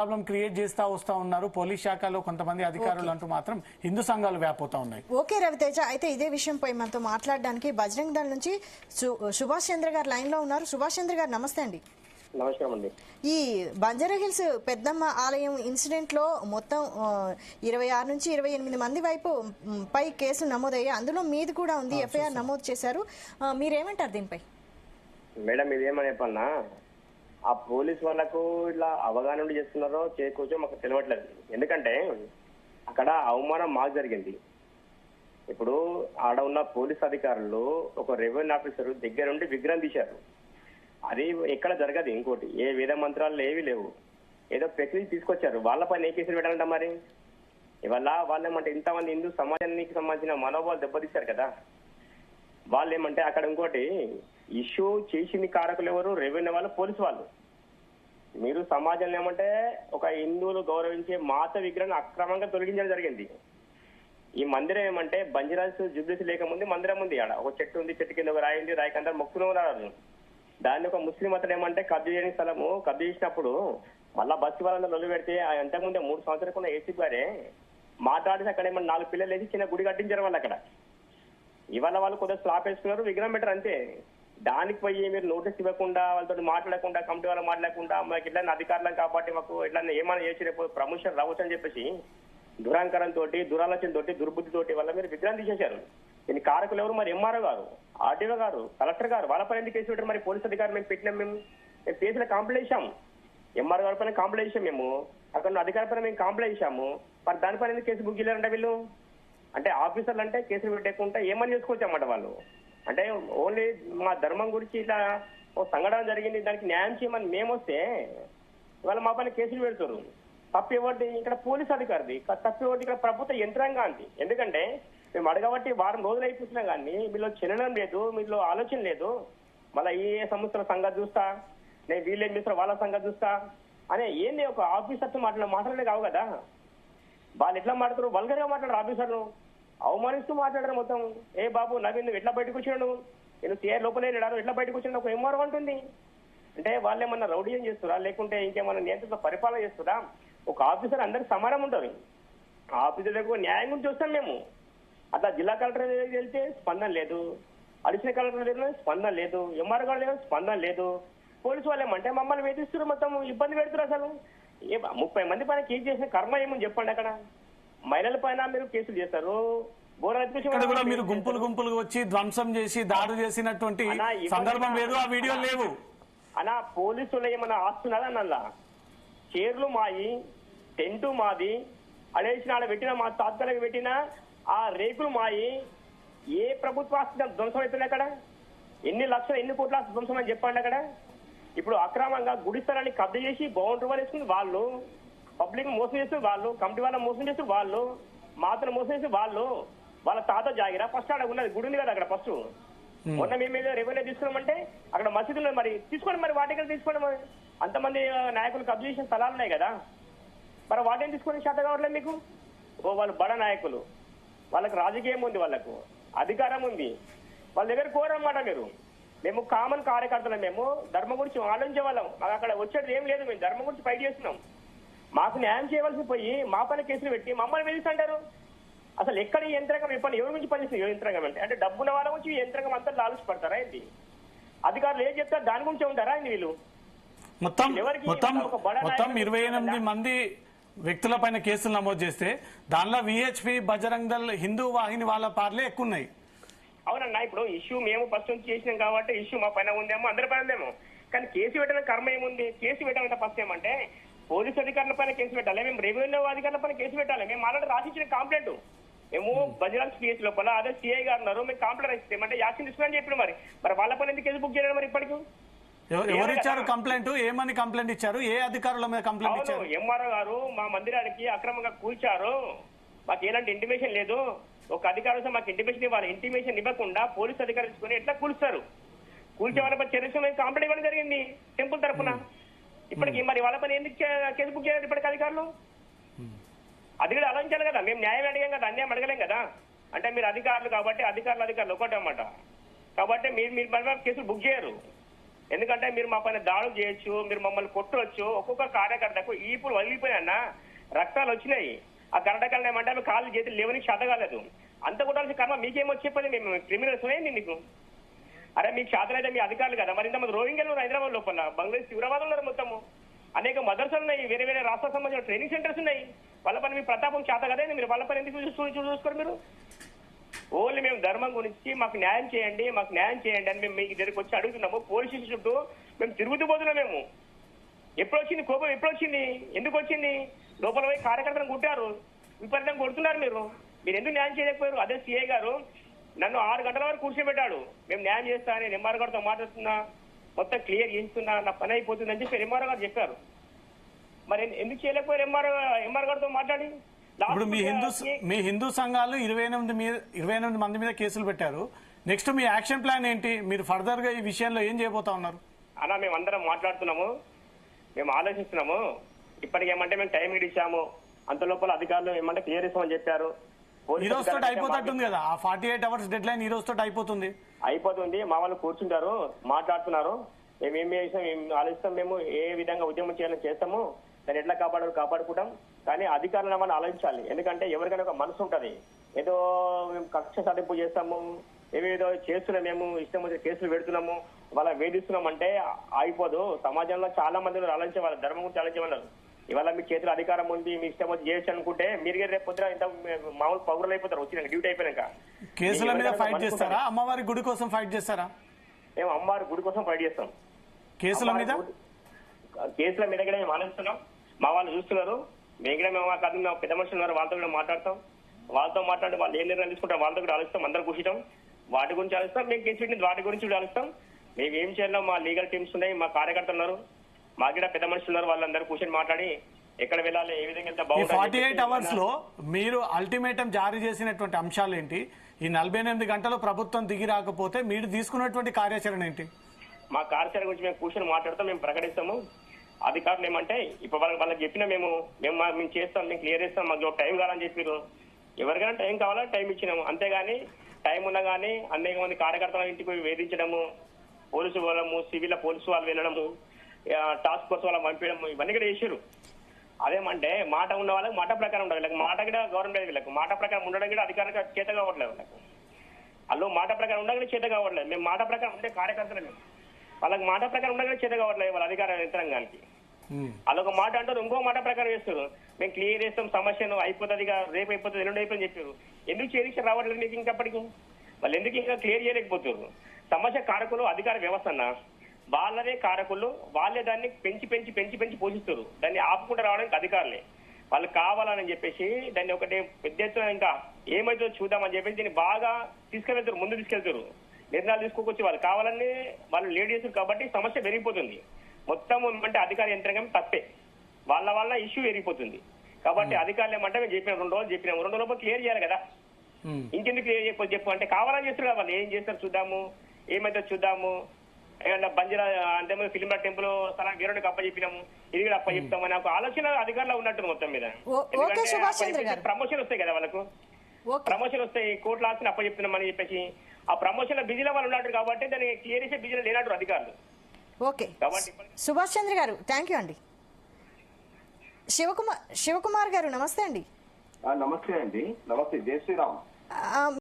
Problem create చేస్తా వస్తా ఉన్నారు పోలీస్ శాఖలో కొంతమంది అధికారులు అంటూ మాత్రం హిందూ సంఘాలు వ్యాపోతా ఉన్నాయి. ఓకే రవితేజ, అయితే ఇదే విషయంపై మనతో మాట్లాడడానికి బజరంగ్ దళ్ నుంచి సుభాష్ చంద్ర గారు లైన్ లో ఉన్నారు. సుభాష్ చంద్ర గారు నమస్తే అండి. నమస్కారం అండి. ఈ బంజారా హిల్స్ పెద్దమ్మ ఆలయం ఇన్సిడెంట్ లో మొత్తం 26 నుంచి 28 మంది వైపు పై కేసులు నమోదయ్యాయి. అందులో మీది కూడా ఉంది, ఎఫ్ఐఆర్ నమోదు చేశారు. మీరేమంటారు దీనిపై? మేడం ఇదేమని చెప్పన్నా, ఆ పోలీస్ వాళ్ళకు ఇట్లా అవగాహన చేస్తున్నారో చేయకూర్చో మాకు తెలియట్లేదు. ఎందుకంటే అక్కడ అవమానం మాకు జరిగింది. ఇప్పుడు ఆడ ఉన్న పోలీస్ అధికారులు ఒక రెవెన్యూ ఆఫీసర్ దగ్గరుండి విగ్రహం తీశారు. అది ఎక్కడ జరగదు. ఇంకోటి ఏ వేద మంత్రాలు ఏవి లేవు, ఏదో ప్రక్రియ తీసుకొచ్చారు. వాళ్ళపైన ఏ కేసులు పెట్టాలంట మరి? ఇవాళ వాళ్ళు ఏమంటే ఇంతమంది హిందూ సమాజానికి సంబంధించిన మనోభావాలు దెబ్బతీశారు కదా. వాళ్ళు ఏమంటే అక్కడ ఇంకోటి ఇష్యూ చేసింది కారకులు ఎవరు? రెవెన్యూ వాళ్ళు, పోలీసు వాళ్ళు. మీరు సమాజంలో ఏమంటే ఒక హిందువులు గౌరవించే మాత విగ్రహాన్ని అక్రమంగా తొలగించడం జరిగింది. ఈ మందిరం ఏమంటే బంజారాస్ జుబ్లీస్ లేకముందు మందిరం ఉంది. ఆడ ఒక చెట్టు ఉంది, చెట్టు కింద ఒక రాయి ఉంది, రాయి కింద మొక్కుతున్నారు. దాన్ని ఒక ముస్లిం అతను ఏమంటే కబ్జా చేయని స్థలము కబ్జా చేసినప్పుడు మళ్ళా బస్సు వాళ్ళంతా నొల్లు పెడితే అంతకుముందే 3 సంవత్సరాల కింద ఏసీ గారే మాట్లాడితే అక్కడ ఏమన్నా 4 పిల్లలు వేసి చిన్న గుడి కట్టించారు వాళ్ళు అక్కడ. ఇవాళ వాళ్ళు కొద్దిగా స్లాప్ వేసుకున్నారు, విగ్రహం పెట్టారు అంతే. దానికి పోయి మీరు నోటీస్ ఇవ్వకుండా, వాళ్ళతో మాట్లాడకుండా, కమిటీ వాళ్ళు మాట్లాడకుండా, మాకు ఇట్లా అధికారులను కాబట్టి మాకు ఇట్లా ఏమైనా చేసి రేపు ప్రమోషన్ రావచ్చు అని చెప్పేసి దురాంకరంతో, దురాలోచనతో, దుర్బుద్ధితోటి వల్ల మీరు విగ్రహం తీసేశారు. దీని కారకులు ఎవరు? మరి ఎంఆర్ఓ గారు, ఆర్డీఓ గారు, కలెక్టర్ గారు. వాళ్ళపైన ఎందుకు కేసు పెట్టారు? మరి పోలీస్ అధికారులు మేము పెట్టినాం, మేము కేసులో కంప్లైంట్ చేశాము. ఎంఆర్ఓ గారి పైన కంప్లైంట్ చేశాం, మేము అక్కడ అధికారి పైన మేము కంప్లైంట్ చేశాము. మరి దానిపైన ఎందుకు కేసు బుక్ చేయలేరంట వీళ్ళు? అంటే ఆఫీసర్లు అంటే కేసులు పెట్టకుండా ఏమని చేసుకోవచ్చు అన్నమాట వాళ్ళు. అంటే ఓన్లీ మా ధర్మం గురించి ఇట్లా ఓ సంఘటన జరిగింది, దానికి న్యాయం చేయమని మేము వస్తే వాళ్ళు మా పైన కేసులు పెడతారు. తప్పు ఎవరిది? ఇక్కడ పోలీస్ అధికారిది. తప్పు ఎవరిది? ఇక్కడ ప్రభుత్వ యంత్రాంగానికి. ఎందుకంటే మేము అడగబట్టి వారం రోజులు అయిపోతున్నాం కానీ మీలో చలనం లేదు, మీలో ఆలోచన లేదు. మళ్ళీ ఏ సంస్థల సంగతి చూస్తా, నేను వీళ్ళేం చేస్తారు వాళ్ళ సంగతి చూస్తా అనే ఏంది ఒక ఆఫీసర్తో మాట్లాడే కావు కదా. వాళ్ళు ఎట్లా మాట్లాడతారు? వల్గర్గా మాట్లాడరు. ఆఫీసర్ను అవమానిస్తూ మాట్లాడరు మొత్తం. ఏ బాబు నవీన్ నువ్వు ఎట్లా బయటకు వచ్చాడు, నేను సిఆర్ లోపలే వెళ్ళాను, ఎట్లా బయటకు వచ్చాడు ఒక ఎంఆర్ఓ అంటుంది. అంటే వాళ్ళు ఏమన్నా రౌడీయం చేస్తురా, లేకుంటే ఇంకేమన్నా నియంత్రణ పరిపాలన చేస్తురా? ఒక ఆఫీసర్ అందరికి సమానం ఉంటుంది. ఆ ఆఫీసర్లకు న్యాయం గురించి వస్తాం మేము. అట్లా జిల్లా కలెక్టర్ వెళ్తే స్పందన లేదు, అడిషనల్ కలెక్టర్ దగ్గర స్పందన లేదు, ఎంఆర్ఓ గారి దగ్గర స్పందన లేదు. పోలీసు వాళ్ళు ఏమంటే మమ్మల్ని వేధిస్తారు, మొత్తం ఇబ్బంది పెడుతున్నారు. అసలు 30 మంది పైన కేసు చేసిన కర్మ ఏమని చెప్పండి. అక్కడ మహిళల పైన మీరు కేసులు చేస్తారు. కూడా మీరు గుంపులు వచ్చి ధ్వంసం చేసి దాడి చేసినటువంటి సందర్భం లేదు, ఆ వీడియో లేవు అలా. పోలీసులు ఏమన్నా ఆస్తున్నదా అన్నల్లా? చైర్లు మాయి, టెంటు మాది, అడేసిన ఆడ పెట్టిన మా తాత్కాలిక పెట్టిన ఆ రేకులు మాయి. ఏ ప్రభుత్వ ఆస్తి ధ్వంసం అవుతుంది అక్కడ? ఎన్ని లక్షలు, ఎన్ని కోట్ల ఆస్తి ధ్వంసం అని చెప్పండి అక్కడ. ఇప్పుడు అక్రమంగా గుడి స్థలాన్ని కబ్జా చేసి బౌండరీ వాళ్ళు వేసుకుని వాళ్ళు, పబ్లిక్ మోసం చేస్తూ వాళ్ళు, కమిటీ వాళ్ళని మోసం చేస్తూ వాళ్ళు, మాతను మోసం చేస్తూ వాళ్ళు. వాళ్ళ తాత జాగిరా ఫస్ట్ ఆడ ఉన్నది గుడి ఉంది కదా అక్కడ. ఫస్ట్ మొన్న మేము ఏదో రెవెన్యూ తీసుకున్నామంటే అక్కడ మసీదు ఉన్నది, మరి తీసుకోండి, మరి వాటికి తీసుకోండి. మరి అంతమంది నాయకులు కబ్జా చేసిన స్థలాలు ఉన్నాయి కదా, మరి వాటిని తీసుకొని శాత కావట్లేదు మీకు. ఓ వాళ్ళు బడ నాయకులు, వాళ్ళకి రాజకీయం ఉంది, వాళ్ళకు అధికారం ఉంది, వాళ్ళ దగ్గర కోరన్నమాట. మీరు మేము కామన్ కార్యకర్తలు, మేము ధర్మం గురించి ఆలోచించే వాళ్ళం. అక్కడ వచ్చేది ఏం లేదు, మేము ధర్మం గురించి ఫైట్ చేస్తున్నాం. మాకు న్యాయం చేయవలసి పోయి మా పైన కేసులు పెట్టి మమ్మల్ని వేధిస్తుంటారు. అసలు ఎక్కడ ఈ యంత్రాంగం చెప్పండి, ఎవరి గురించి పనిచేస్తుంది యంత్రాంగం అంటే డబ్బున్న వాళ్ళ గురించి ఈ యంత్రాంగం అంతా ఆలోచిపడతారా ఏంటి? అధికారులు ఏం చెప్తారు దాని గురించి ఉంటారా ఏంటి వీళ్ళు? మొత్తం 28 మంది వ్యక్తుల పైన కేసులు నమోదు చేస్తే దానిలో విహెచ్పి, బజరంగ్ దళ్, హిందూ వాహిని వాళ్ళ పార్లే ఎక్కువ ఉన్నాయి. అవునన్నా, ఇప్పుడు ఇష్యూ మేము ఫస్ట్ నుంచి చేసినాం కాబట్టి ఇష్యూ మా పైన ఉందేమో, అందరి పైన ఉందేమో. కానీ కేసు పెట్టడం కర్మ ఏముంది? కేసు పెట్టాలంటే ఫస్ట్ ఏమంటే పోలీసు అధికారుల పైన కేసు పెట్టాలి, మేము రెవెన్యూ అధికారుల పైన కేసు పెట్టాలి. మేము ఆల్రెడీ రాసిచ్చిన కంప్లైంట్ మేము బజరంగ్ పిఎస్ లోపల అదే సిఐ గారు ఉన్నారు, మేము కంప్లైంట్ ఇస్తే అంటే యాక్షన్ తీసుకుని చెప్పిన. మరి వాళ్ళ పైన ఎందుకు కేసు బుక్ చేయడం? మరి ఇప్పటికి ఎవరు ఇచ్చారు కంప్లైంట్? ఏమని కంప్లైంట్ ఇచ్చారు? ఏ అధికారుల మీద కంప్లైంట్ ఇచ్చారు? ఎంఆర్ఓ గారు మా మందిరానికి అక్రమంగా కూల్చారు, మాకు ఎలాంటి ఇంటిమేషన్ లేదు. ఒక అధికారులు మాకు ఇంటిమేషన్ ఇవ్వాలి, ఇంటిమేషన్ ఇవ్వకుండా పోలీసు అధికారులు తీసుకుని ఎట్లా కూల్స్తారు? కూల్చే వాళ్ళపై చర్య కంప్లైంట్ ఇవ్వడం జరిగింది టెంపుల్ తరఫున. ఇప్పటికి మరి వాళ్ళ పైన ఎందుకు కేసు బుక్ చేయాలి ఇప్పటికి అధికారులు? అది కూడా ఆలోచించాలి కదా. మేము న్యాయం అడిగాం కదా, అన్యాయం అడగలేం కదా. అంటే మీరు అధికారులు కాబట్టి అధికారులు ఒకటే అన్నమాట. కాబట్టి మీరు కేసులు బుక్ చేయరు. ఎందుకంటే మీరు మా పైన దాడులు చేయొచ్చు, మీరు మమ్మల్ని కొట్టవచ్చు. ఒక్కొక్క కార్యకర్తకు ఈపులు వదిలిపోయినా రక్తాలు వచ్చినాయి. ఆ కర్ణాటకలు ఏమంటే ఆమె కాళ్ళు చేతులు లేవని చేత కాలేదు. అంత కొట్టాల్సిన కర్మ మీకేమో చెప్పండి, మేము క్రిమినల్స్ ఉన్నాయండి మీకు. అరే మీకు శాతనైతే మీ అధికారులు కదా, మరి ఇంతమంది రోహింగ్యాలు హైదరాబాద్ లోపల, బంగ్లాదేశ్ తీవ్రవాదులు ఉన్నారు మొత్తము, అనేక మదర్సాలు ఉన్నాయి, వేరే వేరే రాష్ట్రాలకు సంబంధించిన ట్రైనింగ్ సెంటర్స్ ఉన్నాయి. వాళ్ళ పని మీ ప్రతాపం చేత కదా, మీరు వాళ్ళ పని ఎందుకు చూసుకోరు మీరు? ఓన్లీ మేము ధర్మం గురించి మాకు న్యాయం చేయండి, మాకు న్యాయం చేయండి అని మేము మీకు దగ్గరికి వచ్చి అడుగుతున్నాము. పోలీస్ స్టేషన్ చుట్టూ మేము తిరుగుతూ పోతున్నాం. మేము ఎప్పుడు వచ్చింది కోపం, ఎప్పుడు వచ్చింది, ఎందుకు వచ్చింది? లోపల పోయి కార్యకర్తలను కుట్టారు, విపరీతంగా కొడుతున్నారు. మీరు ఎందుకు న్యాయం చేయలేకపోయారు? అదే సిఐ గారు నన్ను 6 గంటల వరకు కూర్చోబెట్టాడు. మేము న్యాయం చేస్తా, నేను ఎంఆర్ గారితో మాట్లాడుతున్నా, మొత్తం క్లియర్ చేస్తున్నా, నా పని అయిపోతుంది అని చెప్పి ఎంఆర్ గారు చెప్పారు. మరి ఎందుకు చేయలేకపోయారు ఎంఆర్ గారితో మాట్లాడి? ఇప్పుడు మీ హిందూ సంఘాలు 28 మంది మీద కేసులు పెట్టారు. నెక్స్ట్ మీ యాక్షన్ ప్లాన్ ఏంటి? మీరు ఫర్దర్ గా ఈ విషయంలో ఏం చేయబోతా ఉన్నారు? అలా మేము అందరం మాట్లాడుతున్నాము, మేము ఆలోచిస్తున్నాము. ఇప్పటికి ఏమంటే మేము టైం ఇచ్చాము, అంత లోపల అధికారులు ఏమంటే క్లియర్ ఇస్తామని చెప్పారు. ఈ రోజు తోటి అయిపోతుంది కదా, ఆ 48 hours డెడ్ లైన్ ఈ రోజు తోటి అయిపోతుంది. మా వాళ్ళు కూర్చుంటారు, మాట్లాడుతున్నారు. మేము ఏం చేసాం, ఏం ఆలోచిస్తాం, మేము ఏ విధంగా ఉద్యమం చేయాలని చేస్తాము, దాన్ని ఎట్లా కాపాడుకుంటాం. కానీ అధికారులను మనం ఆలోచించాలి. ఎందుకంటే ఎవరికైనా ఒక మనసు ఉంటది, ఏదో మేము కక్ష సాధింపు చేస్తాము, ఏమేదో చేస్తున్నాం, మేము ఇష్టం వచ్చే కేసులు పెడుతున్నాము, వాళ్ళ వేధిస్తున్నాం అంటే ఆగిపోదు. సమాజంలో చాలా మంది ఆలోచించే వాళ్ళ ధర్మం గురించి ఆలోచించేవాళ్ళు. ఇవాళ మీ చేతిలో అధికారం ఉంది, మీ ఇష్టం వచ్చి చేయొచ్చు అనుకుంటే మీరు రేపు పొద్దున ఇంత మామూలు పౌరులు అయిపోతారు. వచ్చినాక డ్యూటీ అయిపోయినాక కేసుల మీద ఫైట్ చేస్తారా? అమ్మవారి గుడి కోసం ఫైట్ చేస్తారా? మేము అమ్మవారి గుడి కోసం ఫైట్ చేస్తాం. కేసుల మీద కూడా మేము ఆలోచిస్తున్నాం. మా వాళ్ళు చూస్తున్నారు. మేము కూడా మేము పెద్ద మనుషులు ఉన్నారు, వాళ్ళతో కూడా మాట్లాడతాం. వాళ్ళతో మాట్లాడి వాళ్ళు ఏ నిర్ణయం తీసుకుంటాం వాళ్ళతో కూడా ఆలోచిస్తాం. అందరూ కూర్చుంటాం, వాటి గురించి ఆలోచిస్తాం. మేము కేసు పెట్టింది వాటి గురించి కూడా ఆలోచిస్తాం. మేము ఏం చేయాలో మా లీగల్ టీమ్స్ ఉన్నాయి, మా కార్యకర్తలు ఉన్నారు, మా కూడా పెద్ద మనుషులు ఉన్నారు. వాళ్ళందరూ కూర్చొని మాట్లాడి ఎక్కడ వెళ్ళాలి, ఏ విధంగా వెళ్తే బాగుంటుంది. 48 hours లో మీరు అల్టిమేటం జారీ చేసినటువంటి అంశాలు ఏంటి? ఈ 48 గంటలు ప్రభుత్వం దిగి రాకపోతే మీరు తీసుకున్నటువంటి కార్యాచరణ ఏంటి? మా కార్యాచరణ గురించి మేము కూర్చొని మాట్లాడతాం, మేము ప్రకటిస్తాము. అధికారులు ఏమంటే ఇప్పుడు వాళ్ళకి చెప్పినా మేము చేస్తాం, మేము క్లియర్ చేస్తాం, మాకు టైం కావాలని చెప్పారు. ఎవరికైనా టైం కావాలా టైం ఇచ్చినాము, అంతేగాని టైం ఉన్నా కానీ అనేక మంది కార్యకర్తల ఇంటికి వేధించడము, పోలీసు వాళ్ళము, సివిల్ పోలీసు వాళ్ళు వెళ్ళడము, టాస్క్ ఫోర్స్ వాళ్ళని పంపించడము, ఇవన్నీ కూడా చేశారు. అదేమంటే మాట ఉన్న వాళ్ళకి మాట ప్రకారం ఉండాలి. వీళ్ళకి మాట కూడా గవర్నమెంట్ వీళ్ళకి మాట ప్రకారం ఉండడం కూడా అధికారులకు చేత కావట్లేదు. వాళ్ళకి వాళ్ళు మాట ప్రకారం ఉండగానే చేత కావట్లేదు. మేము మాట ప్రకారం ఉండే కార్యకర్తలు వాళ్ళకి మాట ప్రకారం ఉండగానే చేత కావట్లేదు వాళ్ళ అధికార యంత్రాంగానికి. వాళ్ళొక మాట అంటారు, ఇంకో మాట ప్రకారం చేస్తారు. మేము క్లియర్ చేస్తాం, సమస్యను అయిపోతుంది, రేపు అయిపోతుంది, ఎల్లుండి అయిపోయింది చెప్పారు. ఎందుకు చేసి రావట్లేదు మీకు ఇంకప్పటికి? వాళ్ళు ఎందుకు ఇంకా క్లియర్ చేయలేకపోతారు? సమస్య కారకులు అధికార వ్యవస్థ అన్న, వాళ్ళదే కారకులు, వాళ్ళే దాన్ని పెంచి పోషిస్తారు. దాన్ని ఆపుకుంటూ రావడానికి అధికారులే. వాళ్ళు కావాలని చెప్పేసి దాన్ని ఒకటి పెద్ద ఎత్తున ఇంకా ఏమైతుందో చూద్దామని చెప్పేసి దీన్ని బాగా తీసుకెళ్తారు, ముందు తీసుకెళ్తారు. నిర్ణయాలు తీసుకోకొచ్చి వాళ్ళు కావాలని వాళ్ళు లేట్ చేస్తారు కాబట్టి సమస్య పెరిగిపోతుంది. మొత్తం అంటే అధికార యంత్రాంగం తప్పే, వాళ్ళ ఇష్యూ పెరిగిపోతుంది. కాబట్టి అధికారులు ఏమంటే మేము చెప్పిన 2 రోజులు చెప్పినాము, 2 రోజుల లోపల క్లియర్ చేయాలి కదా. ఇంకెందుకు క్లియర్ చెప్పు అంటే కావాలని చేస్తారు కదా. వాళ్ళు ఏం చేస్తారు చూద్దాము, ఏమైతే చూద్దాము. బంజారా అంటే ఫిలిం టెంపుల్ స్థలం వేరే అప్ప చెప్పినాము, ఇది కూడా అప్ప చెప్తామని ఒక ఆలోచన అధికారులు ఉన్నట్టు మొత్తం మీద. ప్రమోషన్ వస్తాయి కదా వాళ్ళకు, ప్రమోషన్ వస్తాయి, కోర్టు లాస్ని అప్ప చెప్తున్నామని చెప్పేసి ఆ ప్రమోషన్ బిజీలో వాళ్ళు ఉన్నట్టు కాబట్టి దాన్ని క్లియర్ చేసే బిజీలో లేనట్టు అధికారులు. ఓకే సుభాష్ చంద్ర గారు, థ్యాంక్ యూ అండి. శివకుమార్ గారు నమస్తే అండి. నమస్తే అండి. నమస్తే, జై శ్రీరామ్.